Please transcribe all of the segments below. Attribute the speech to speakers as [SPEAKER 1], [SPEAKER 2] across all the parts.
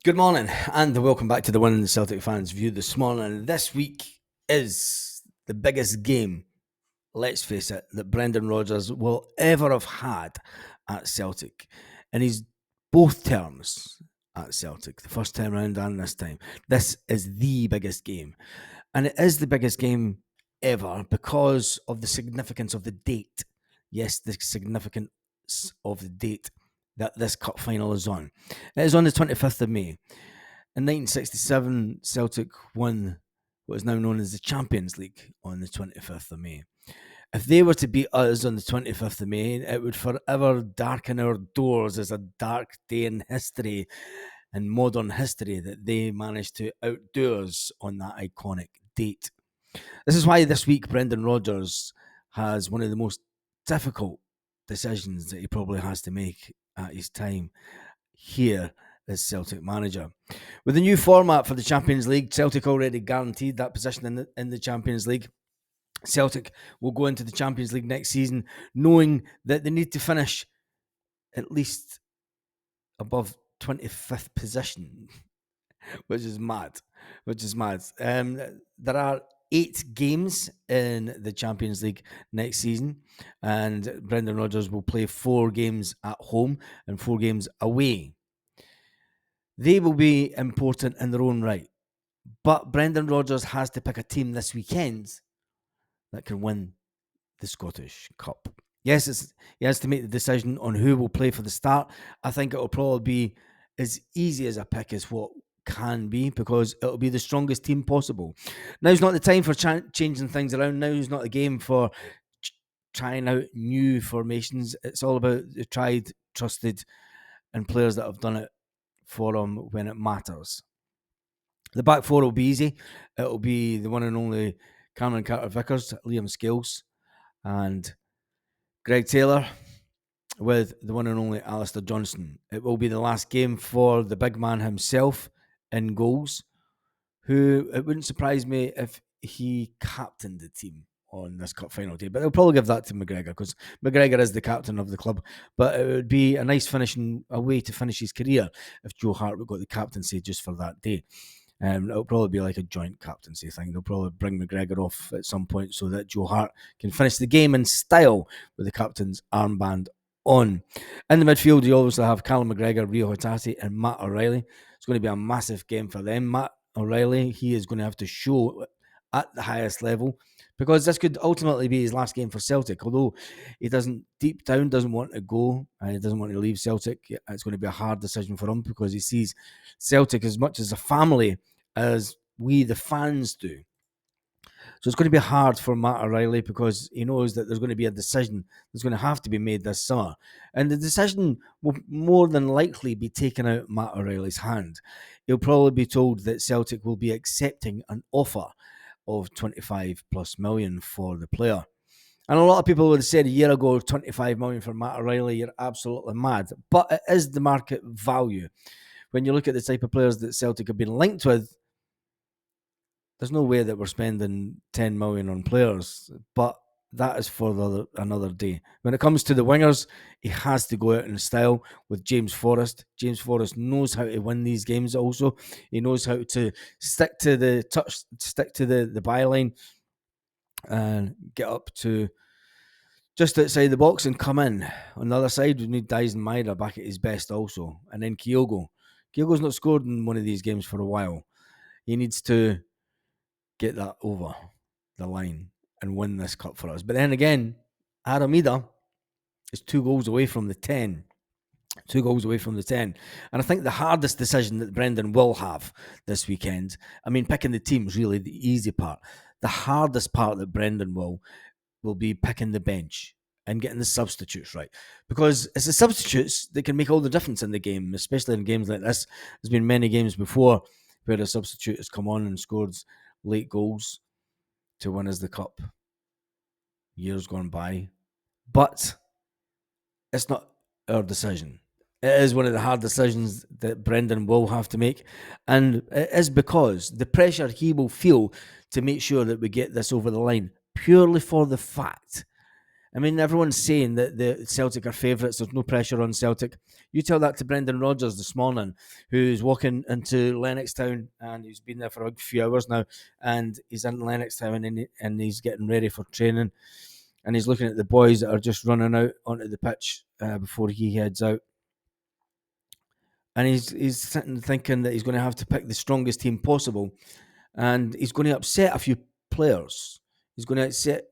[SPEAKER 1] Good morning, and welcome back to the One the Celtic Fans View this morning. This week is the biggest game, let's face it, that Brendan Rodgers will ever have had at Celtic. And he's both terms at Celtic, the first time round and this time. This is the biggest game. And it is the biggest game ever because of the significance of the date. Yes, the significance of the date that this cup final is on. It is on the 25th of May. In 1967, Celtic won what is now known as the Champions League on the 25th of May. If they were to beat us on the 25th of May, it would forever darken our doors as a dark day in history and modern history that they managed to outdo us on that iconic date. This is why this week Brendan Rodgers has one of the most difficult decisions that he probably has to make at his time here as Celtic manager. With the new format for the Champions League, Celtic already guaranteed that position in the Champions League. Celtic will go into the Champions League next season knowing that they need to finish at least above 25th position, which is mad. There are 8 games in the Champions League next season, and Brendan Rodgers will play 4 games at home and 4 games away. They will be important in their own right, but Brendan Rodgers has to pick a team this weekend that can win the Scottish Cup. Yes, he has to make the decision on who will play for the start. I think it will probably be as easy as a pick as what can be, because it'll be the strongest team possible. Now's not the time for changing things around. Now's not the game for trying out new formations. It's all about the tried, trusted, and players that have done it for him when it matters. The back four will be easy. It'll be the one and only Cameron Carter-Vickers, Liam Scales, and Greg Taylor, with the one and only Alistair Johnston. It will be the last game for the big man himself in goals, who it wouldn't surprise me if he captained the team on this cup final day, but they'll probably give that to McGregor because McGregor is the captain of the club. But it would be a nice finishing, a way to finish his career if Joe Hart got the captaincy just for that day. It'll probably be like a joint captaincy thing. They'll probably bring McGregor off at some point so that Joe Hart can finish the game in style with the captain's armband on. In the midfield, you obviously have Callum McGregor, Rio Hatate, and Matt O'Reilly. It's going to be a massive game for them. Matt O'Reilly, he is going to have to show at the highest level, because this could ultimately be his last game for Celtic. Although he deep down doesn't want to go, and he doesn't want to leave Celtic. It's going to be a hard decision for him because he sees Celtic as much as a family as we, the fans, do. So it's going to be hard for Matt O'Reilly because he knows that there's going to be a decision that's going to have to be made this summer. And the decision will more than likely be taken out of Matt O'Reilly's hand. He'll probably be told that Celtic will be accepting an offer of 25 plus million for the player. And a lot of people would have said a year ago, 25 million for Matt O'Reilly, you're absolutely mad. But it is the market value. When you look at the type of players that Celtic have been linked with, there's no way that we're spending 10 million on players, but that is for another day. When it comes to the wingers, he has to go out in style with James Forrest. James Forrest knows how to win these games also. He knows how to stick to the byline and get up to just outside the box and come in. On the other side, we need Dyson Maeda back at his best also. And then Kyogo. Kyogo's not scored in one of these games for a while. He needs to get that over the line and win this cup for us. But then again, Aramida is 2 goals away from the 10. 2 goals away from the 10. And I think the hardest decision that Brendan will have this weekend, I mean, picking the team is really the easy part. The hardest part that Brendan will be picking the bench and getting the substitutes right. Because it's the substitutes that can make all the difference in the game, especially in games like this. There's been many games before where a substitute has come on and scored late goals to win us the cup. Years gone by. But it's not our decision. It is one of the hard decisions that Brendan will have to make. And it is because the pressure he will feel to make sure that we get this over the line, purely for the fact, I mean, everyone's saying that the Celtic are favourites. There's no pressure on Celtic. You tell that to Brendan Rodgers this morning, who's walking into Lennoxtown, and he's been there for a few hours now, and he's in Lennoxtown, and he's getting ready for training, and he's looking at the boys that are just running out onto the pitch before he heads out. And he's sitting thinking that he's going to have to pick the strongest team possible, and he's going to upset a few players. He's going to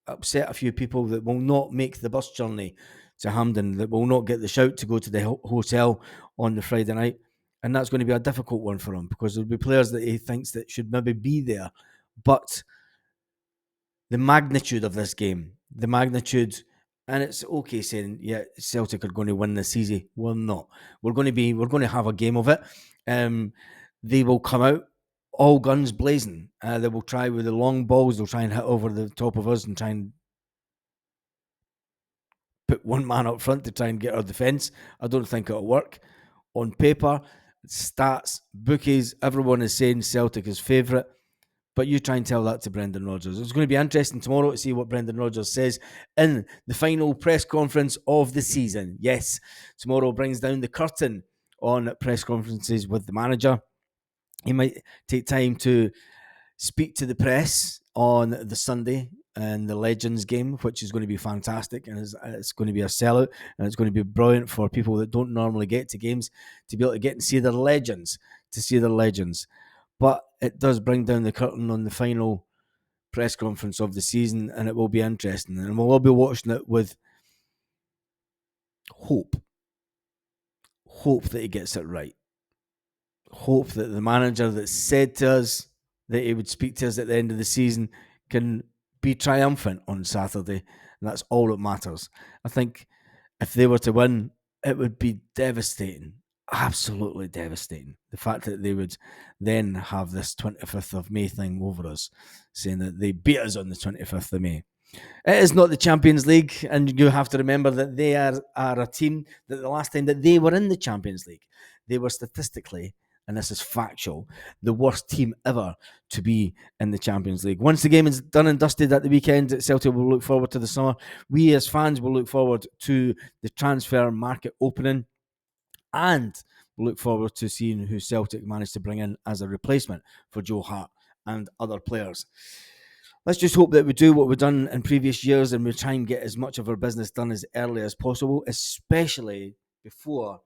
[SPEAKER 1] upset a few people that will not make the bus journey to Hampden, that will not get the shout to go to the hotel on the Friday night. And that's going to be a difficult one for him, because there'll be players that he thinks that should maybe be there. But the magnitude of this game, and it's okay saying, yeah, Celtic are going to win this easy. We're not. We're going to have a game of it. They will come out all guns blazing. They will try with the long balls. They'll try and hit over the top of us and try and put one man up front to try and get our defence. I don't think it'll work. On paper, stats, bookies, everyone is saying Celtic is favourite. But you try and tell that to Brendan Rodgers. It's going to be interesting tomorrow to see what Brendan Rodgers says in the final press conference of the season. Yes, tomorrow brings down the curtain on press conferences with the manager. He might take time to speak to the press on the Sunday and the Legends game, which is going to be fantastic, and it's going to be a sellout, and it's going to be brilliant for people that don't normally get to games to be able to get and see their legends, But it does bring down the curtain on the final press conference of the season, and it will be interesting, and we'll all be watching it with hope that he gets it right, hope that the manager that said to us that he would speak to us at the end of the season can be triumphant on Saturday, and that's all that matters. I think if they were to win, it would be devastating, absolutely devastating. The fact that they would then have this 25th of May thing over us, saying that they beat us on the 25th of May. It is not the Champions League, and you have to remember that they are a team that the last time that they were in the Champions League, they were statistically, and this is factual, the worst team ever to be in the Champions League. Once the game is done and dusted at the weekend, Celtic will look forward to the summer. We as fans will look forward to the transfer market opening, and we'll look forward to seeing who Celtic managed to bring in as a replacement for Joe Hart and other players. Let's just hope that we do what we've done in previous years, and we try and get as much of our business done as early as possible, especially before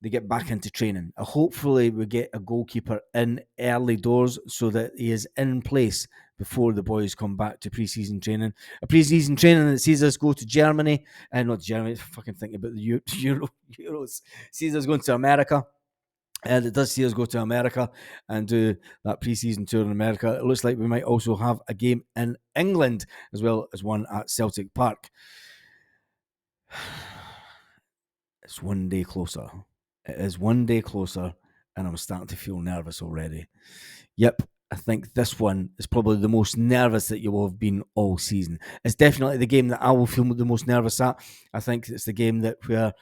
[SPEAKER 1] they get back into training. Hopefully we get a goalkeeper in early doors so that he is in place before the boys come back to pre-season training. A pre-season training that sees us go to Germany, and not Germany, fucking thinking about the Euros, sees us going to America. And it does see us go to America and do that pre-season tour in America. It looks like we might also have a game in England as well as one at Celtic Park. It's one day closer. It is one day closer, and I'm starting to feel nervous already. Yep, I think this one is probably the most nervous that you will have been all season. It's definitely the game that I will feel the most nervous at. I think it's the game that where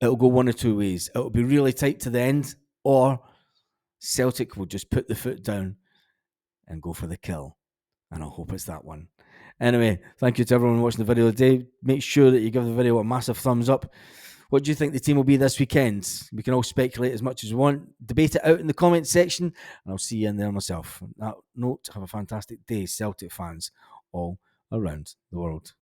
[SPEAKER 1] it'll go one or two ways. It'll be really tight to the end, or Celtic will just put the foot down and go for the kill. And I hope it's that one. Anyway, thank you to everyone watching the video today. Make sure that you give the video a massive thumbs up. What do you think the team will be this weekend? We can all speculate as much as we want. Debate it out in the comment section, and I'll see you in there myself. On that note, have a fantastic day, Celtic fans all around the world.